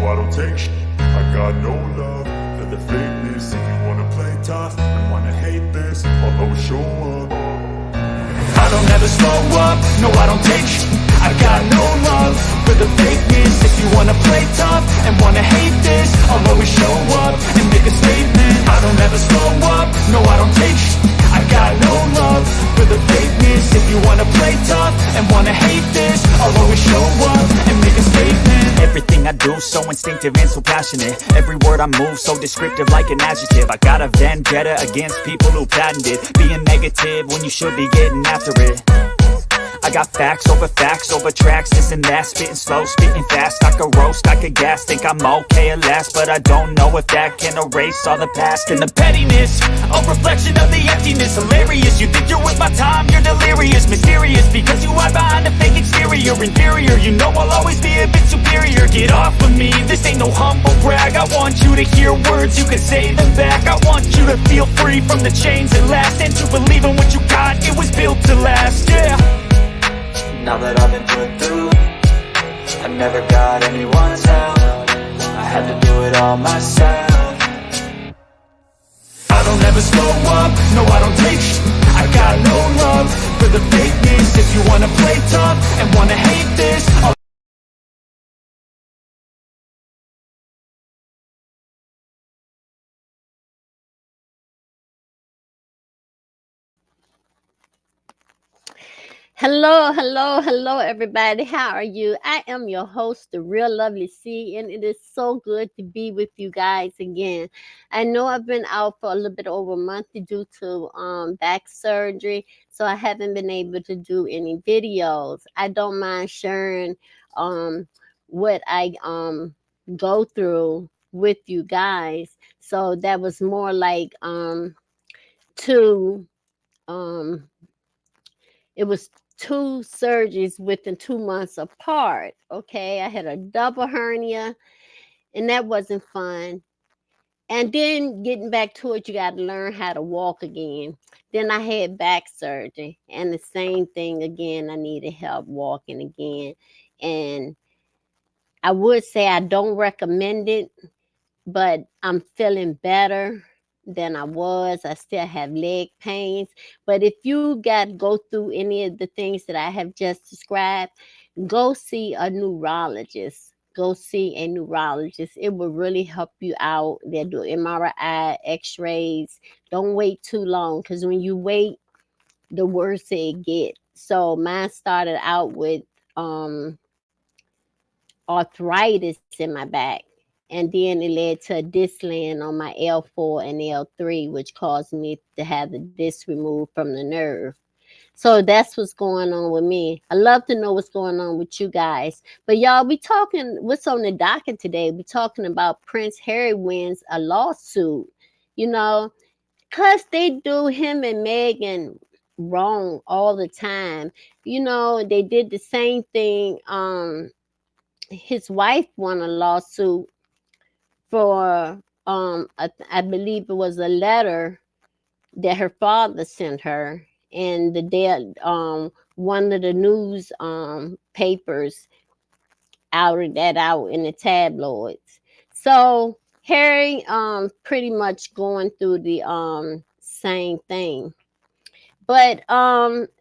I don't take shit. I got no love for the fakeness. If you wanna play tough and wanna hate this, I'll always show up. I don't ever slow up, no I don't take shit. I got no love for the fakeness. If you wanna play tough and wanna hate this, I'll always show up and make a statement. I don't ever slow up, no I don't take shit. I got no love for the fakeness. If you wanna play tough and wanna hate this, I'll always show up and make a statement. Everything I do so instinctive and so passionate. Every word I move so descriptive like an adjective. I got a vendetta against people who patented being negative when you should be getting after it. I got facts over tracks, this and that. Spitting slow, spitting fast. I could roast, I could gas. Think I'm okay at last, but I don't know if that can erase all the past. And the pettiness, a reflection of the emptiness. Hilarious, you think you're worth my time, you're delirious. Mysterious, because you hide behind a fake exterior. Inferior, you know I'll always be a bit superior. Get off of me, this ain't no humble brag. I want you to hear words, you can say them back. I want you to feel free from the chains that last, and to believe in what you got, it was built to last, yeah. Now that I've been put through, I never got anyone's help. I had to do it all myself. I don't ever slow up, no I don't take shit. I got no love for the fakeness. If you wanna play tough and wanna hate this, Hello, everybody. How are you? I am your host, the real lovely C, and it is so good to be with you guys again. I know I've been out for a little bit over a month due to back surgery, so I haven't been able to do any videos. I don't mind sharing what I go through with you guys. So that was more like two it was two surgeries within 2 months apart. Okay, I had a double hernia, and that wasn't fun. And then getting back to it, you got to learn how to walk again. Then I had back surgery, and the same thing again. I needed help walking again. And I would say I don't recommend it, but I'm feeling better than I was. I still have leg pains. But if you got to go through any of the things that I have just described, go see a neurologist. Go see a neurologist. It will really help you out. They'll do MRI, x-rays. Don't wait too long, because when you wait, the worse it gets. So mine started out with arthritis in my back. And then it led to a disc land on my L4 and L3, which caused me to have the disc removed from the nerve. So that's what's going on with me. I love to know what's going on with you guys. But y'all, we talking, what's on the docket today? We're talking about Prince Harry wins a lawsuit, you know, because they do him and Meghan wrong all the time. You know, they did the same thing. His wife won a lawsuit for I believe it was a letter that her father sent her, and the day one of the news papers outed that out in the tabloids. So Harry pretty much going through the same thing. But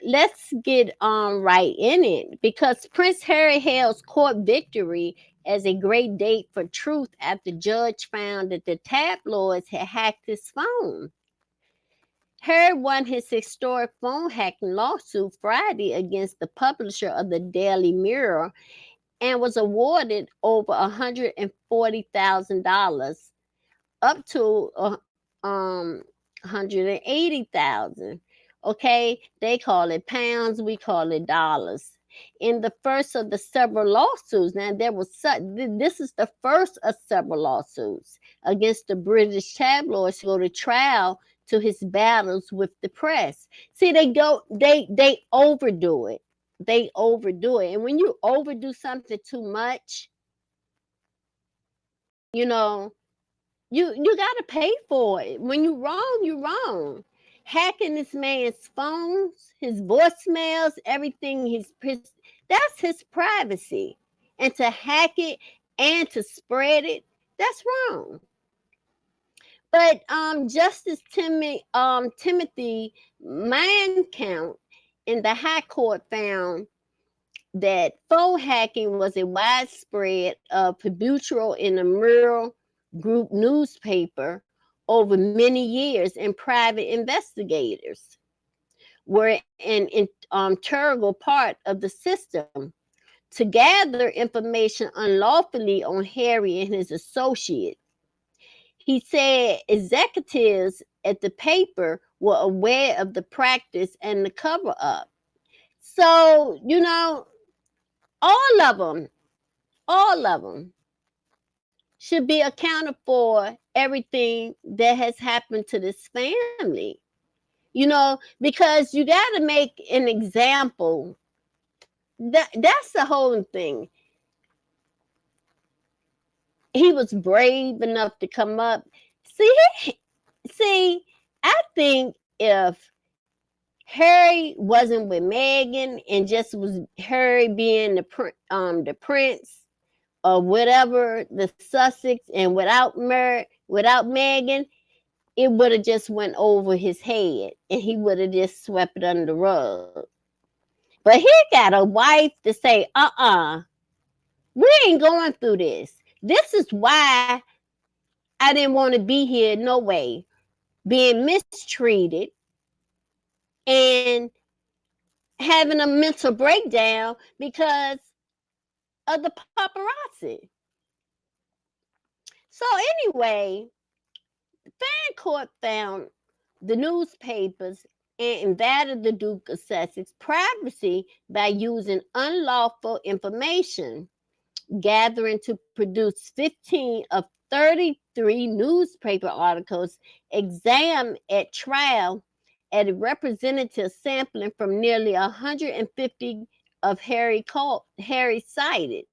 let's get right in it, because Prince Harry hails court victory as a great date for truth after judge found that the tabloids had hacked his phone. Harry won his historic phone hacking lawsuit Friday against the publisher of the Daily Mirror and was awarded over $140,000, up to $180,000. Okay, they call it pounds, we call it dollars. In the first of the several lawsuits, now this is the first of several lawsuits against the British tabloids to go to trial to his battles with the press. See, they overdo it. They overdo it. And when you overdo something too much, you know, you got to pay for it. When you're wrong, you're wrong. Hacking this man's phones, his voicemails, everything, that's his privacy. And to hack it and to spread it, that's wrong. But Justice Timothy Mancount in the High Court found that phone hacking was a widespread of perpetual in the Mirror Group newspaper over many years, and private investigators were an integral part of the system to gather information unlawfully on Harry and his associates. He said executives at the paper were aware of the practice and the cover up. So, all of them should be accounted for everything that has happened to this family. Because you got to make an example. That's the whole thing. He was brave enough to come up. See, I think if Harry wasn't with Meghan and just was Harry being the prince or whatever, the Sussex, and without Meghan, it would have just went over his head and he would have just swept it under the rug. But he got a wife to say, we ain't going through this. This is why I didn't want to be here, no way. Being mistreated and having a mental breakdown because of the paparazzi. So anyway, Fan Court found the newspapers and invaded the Duke of Sussex privacy by using unlawful information gathering to produce 15 of 33 newspaper articles examined at trial at a representative sampling from nearly 150 of Harry cited.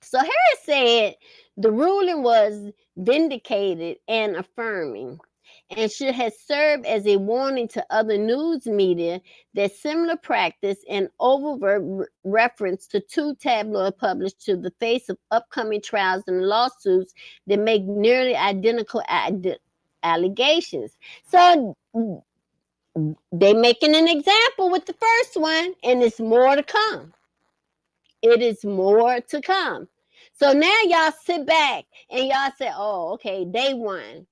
So Harry said the ruling was vindicated and affirming, and should have served as a warning to other news media that similar practice and overt reference to two tabloids published to the face of upcoming trials and lawsuits that make nearly identical allegations. So they're making an example with the first one, and it's more to come. It is more to come. So now y'all sit back and y'all say, oh, okay, they won.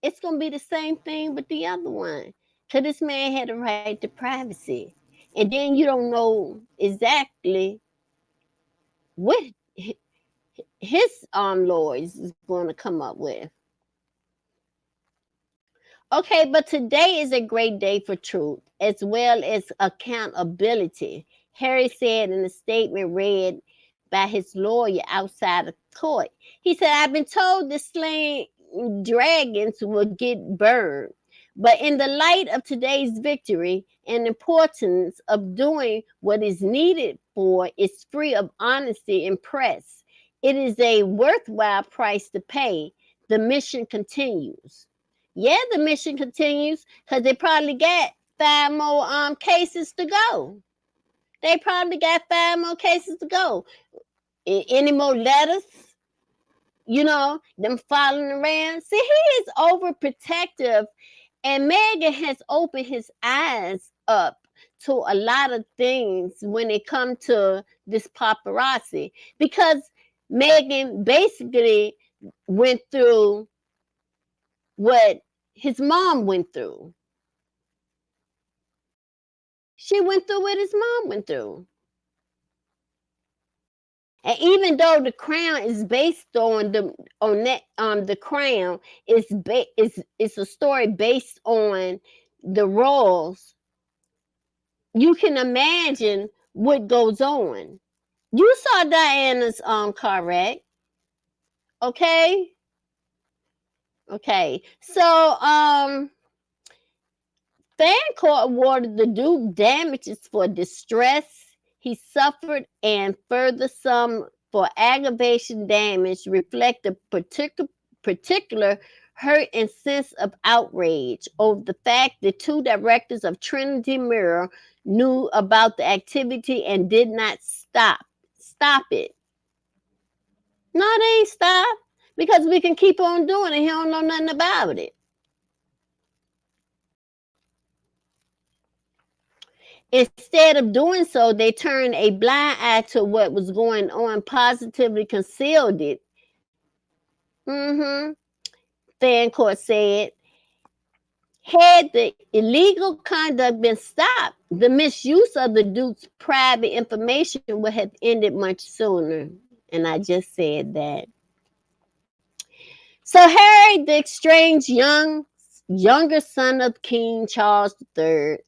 It's going to be the same thing with the other one. Because this man had a right to privacy. And then you don't know exactly what his lawyers is going to come up with. Okay, but today is a great day for truth as well as accountability, Harry said in a statement read by his lawyer outside of court. He said, I've been told the slain dragons will get burned. But in the light of today's victory and importance of doing what is needed for is free of honesty and press, it is a worthwhile price to pay. The mission continues. Yeah, the mission continues because they probably got 5 more cases to go. They probably got 5 more cases to go. Any more letters? Them following around. See, he is overprotective, and Meghan has opened his eyes up to a lot of things when it comes to this paparazzi, because Meghan basically went through what his mom went through. She went through what his mom went through. And even though The Crown is based on The Crown is a story based on the royals, you can imagine what goes on. You saw Diana's car wreck, okay? Okay, so Fan Court awarded the Duke damages for distress he suffered and further sum for aggravation damage reflect a particular hurt and sense of outrage over the fact that 2 directors of Trinity Mirror knew about the activity and did not stop it. No, they ain't stop because we can keep on doing it. He don't know nothing about it. Instead of doing so, they turned a blind eye to what was going on, positively concealed it. Fancourt said, had the illegal conduct been stopped, the misuse of the Duke's private information would have ended much sooner. And I just said that. So Harry, the estranged younger son of King Charles III,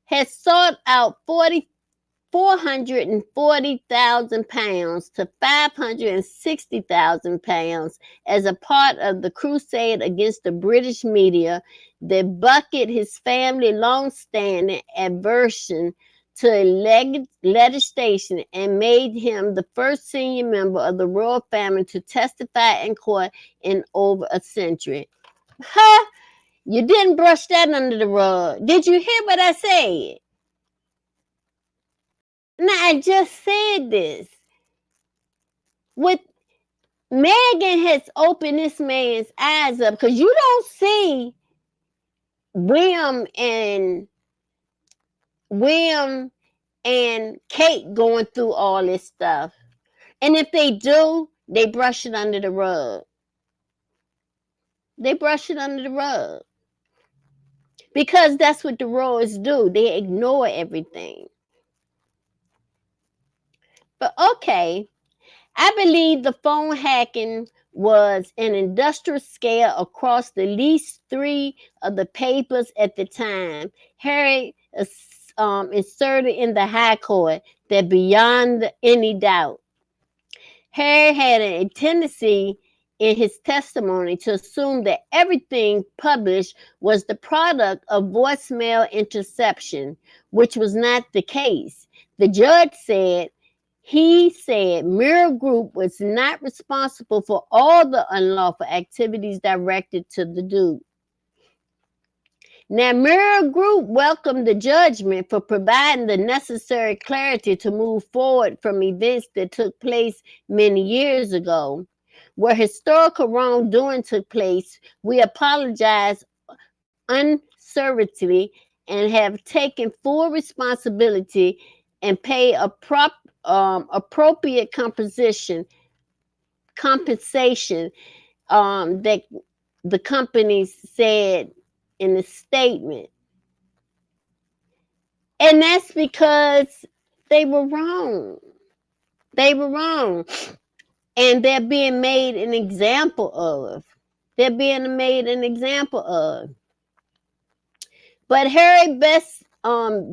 had sought out £440,000 to £560,000 as a part of the crusade against the British media that bucked his family's long-standing aversion to legislation and made him the first senior member of the royal family to testify in court in over a century. Huh? You didn't brush that under the rug. Did you hear what I said? Now, I just said this. With Meghan has opened this man's eyes up because you don't see William and Kate going through all this stuff. And if they do, they brush it under the rug. They brush it under the rug. Because that's what the royals do. They ignore everything. But okay, I believe the phone hacking was an industrial scale across the least 3 of the papers at the time. Harry inserted in the High Court that beyond any doubt, Harry had a tendency in his testimony to assume that everything published was the product of voicemail interception, which was not the case. The judge said, Mirror Group was not responsible for all the unlawful activities directed to the Duke. Now, Mirror Group welcomed the judgment for providing the necessary clarity to move forward from events that took place many years ago. Where historical wrongdoing took place, we apologize unreservedly and have taken full responsibility and pay appropriate compensation that the companies said in the statement. And that's because they were wrong. They were wrong. And they're being made an example of. They're being made an example of. But Harry Best's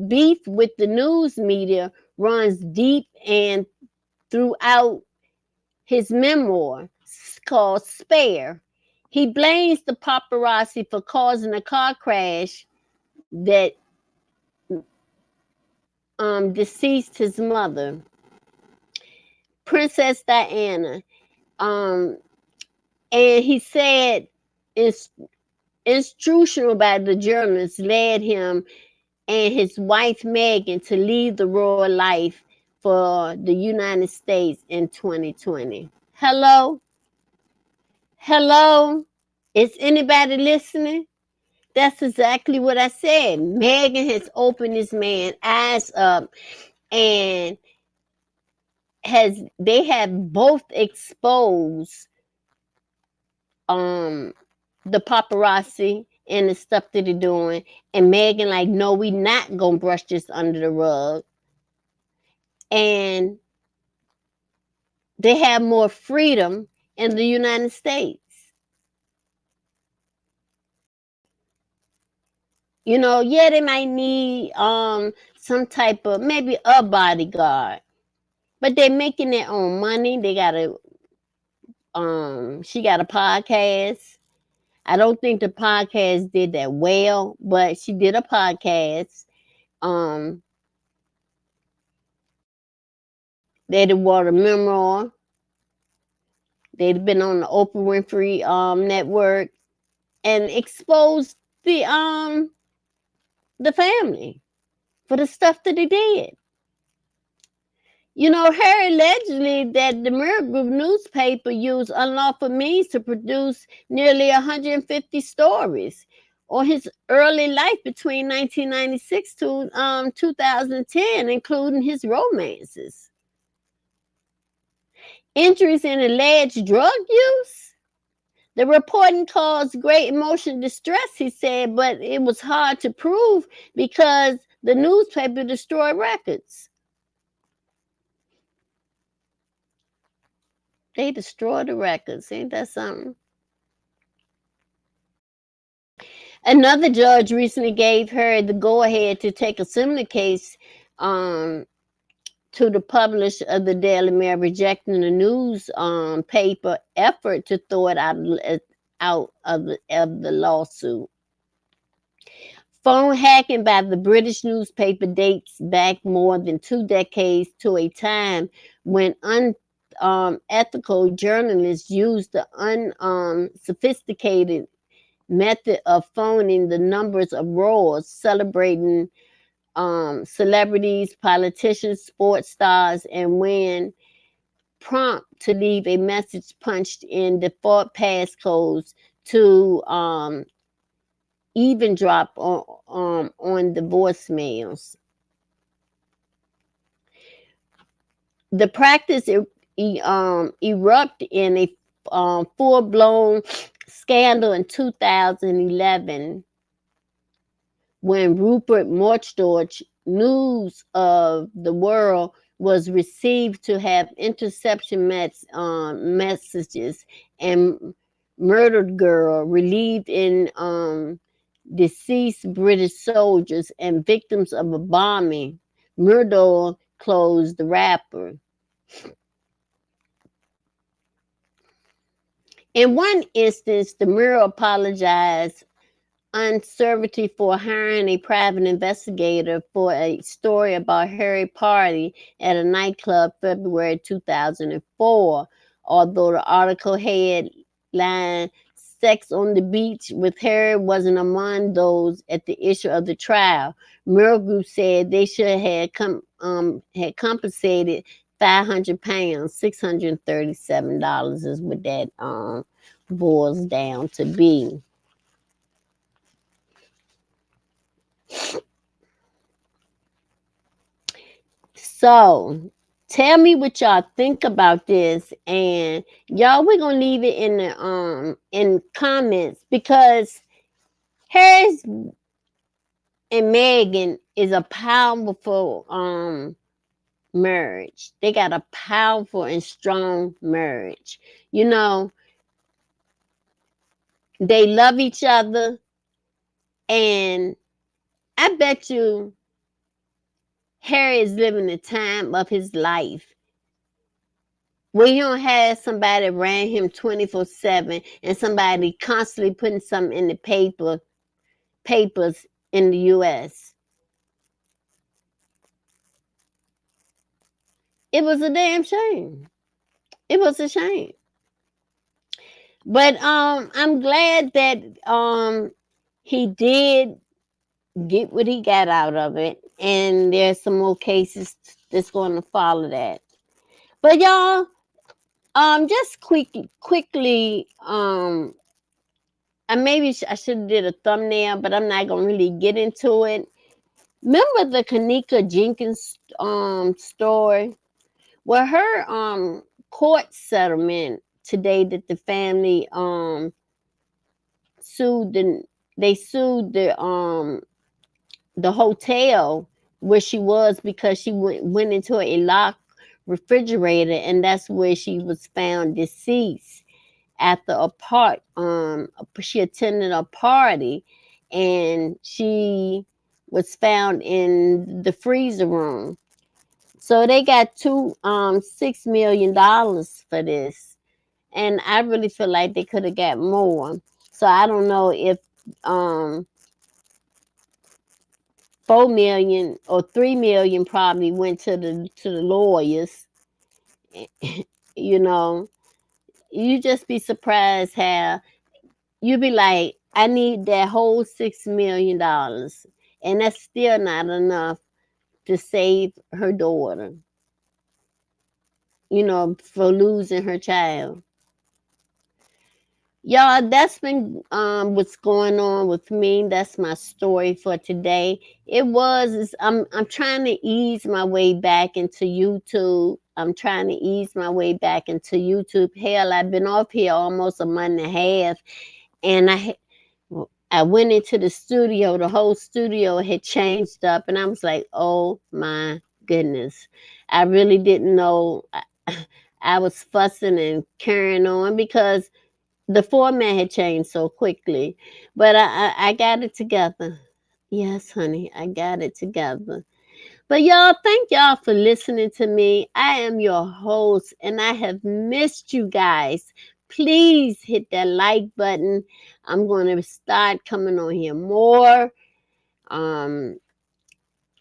beef with the news media runs deep and throughout his memoir called Spare. He blames the paparazzi for causing a car crash that deceased his mother, Princess Diana. And he said instructional by the journalists led him and his wife Meghan to leave the royal life for the United States in 2020. Hello? Is anybody listening? That's exactly what I said. Meghan has opened this man's eyes up, and they have both exposed the paparazzi and the stuff that they're doing, and Meghan like, no, we not gonna brush this under the rug. And they have more freedom in the United States. You know, yeah, they might need some type of, maybe a bodyguard, but they're making their own money. They got she got a podcast. I don't think the podcast did that well, but she did a podcast. They did a memoir. They'd been on the Oprah Winfrey network and exposed the family for the stuff that they did. Harry allegedly that the Mirror Group newspaper used unlawful means to produce nearly 150 stories on his early life between 1996 to 2010, including his romances. Injuries and alleged drug use. The reporting caused great emotional distress, he said, but it was hard to prove because the newspaper destroyed records. They destroyed the records. Ain't that something? Another judge recently gave her the go-ahead to take a similar case to the publisher of the Daily Mail, rejecting the news paper effort to throw it out of the lawsuit. Phone hacking by the British newspaper dates back more than 2 decades to a time when unethical journalists used the unsophisticated method of phoning the numbers of roars celebrating celebrities, politicians, sports stars, and when prompt to leave a message punched in default passcodes to even drop on the voicemails. The practice erupted in a full-blown scandal in 2011 when Rupert Murdoch News of the World was received to have interception messages and murdered girl relieved in deceased British soldiers and victims of a bombing. Murdoch closed the rapper. In one instance, the Mirror apologized uncertainty for hiring a private investigator for a story about Harry party at a nightclub February 2004. Although the article headline "Sex on the Beach with Harry" wasn't among those at the issue of the trial, Mirror Group said they should have had compensated £500, $637 is what that boils down to be. So tell me what y'all think about this, and y'all, we're gonna leave it in comments because Harris and Meghan is a powerful marriage. They got a powerful and strong marriage. They love each other, and I bet you Harry is living the time of his life where you don't have somebody around him 24/7 and somebody constantly putting something in the papers in the U.S. It was a damn shame. It was a shame. But I'm glad that he did get what he got out of it, and there's some more cases that's going to follow that. But y'all, just quickly, I should have did a thumbnail, but I'm not gonna really get into it. Remember the Kenneka Jenkins story? Well, her court settlement today that the family sued the hotel where she was because she went into a locked refrigerator, and that's where she was found deceased after she attended a party, and she was found in the freezer room. So they got $6 million for this, and I really feel like they could have got more. So I don't know if 4 million or 3 million probably went to the lawyers. You just be surprised how you be like, I need that whole $6 million, and that's still not enough to save her daughter. for losing her child. Y'all, that's been what's going on with me. That's my story for today. I'm trying to ease my way back into YouTube. I'm trying to ease my way back into YouTube. Hell, I've been off here almost a month and a half, and I went into the studio. The whole studio had changed up, and I was like, oh my goodness. I really didn't know. I was fussing and carrying on because the format had changed so quickly. But I got it together. Yes, honey, I got it together. But y'all, thank y'all for listening to me. I am your host, and I have missed you guys. Please hit that like button. I'm going to start coming on here more. Um,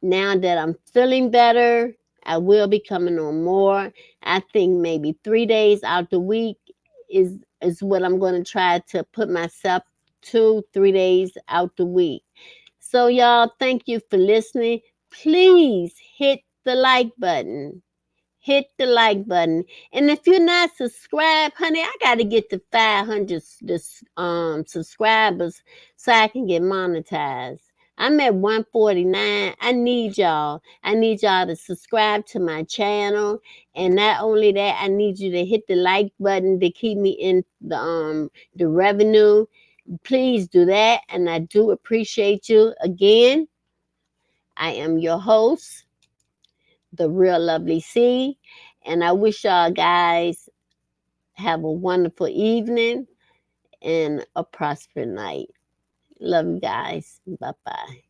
Now that I'm feeling better, I will be coming on more. I think maybe 3 days out the week is what I'm going to try to put myself to, 3 days out the week. So y'all, thank you for listening. Please hit the like button. Hit the like button. And if you're not subscribed, honey, I got to get to 500 subscribers so I can get monetized. I'm at 149. I need y'all. I need y'all to subscribe to my channel. And not only that, I need you to hit the like button to keep me in the revenue. Please do that. And I do appreciate you. Again, I am your host, The Real Lovely C. And I wish y'all guys have a wonderful evening and a prosperous night. Love you guys. Bye-bye.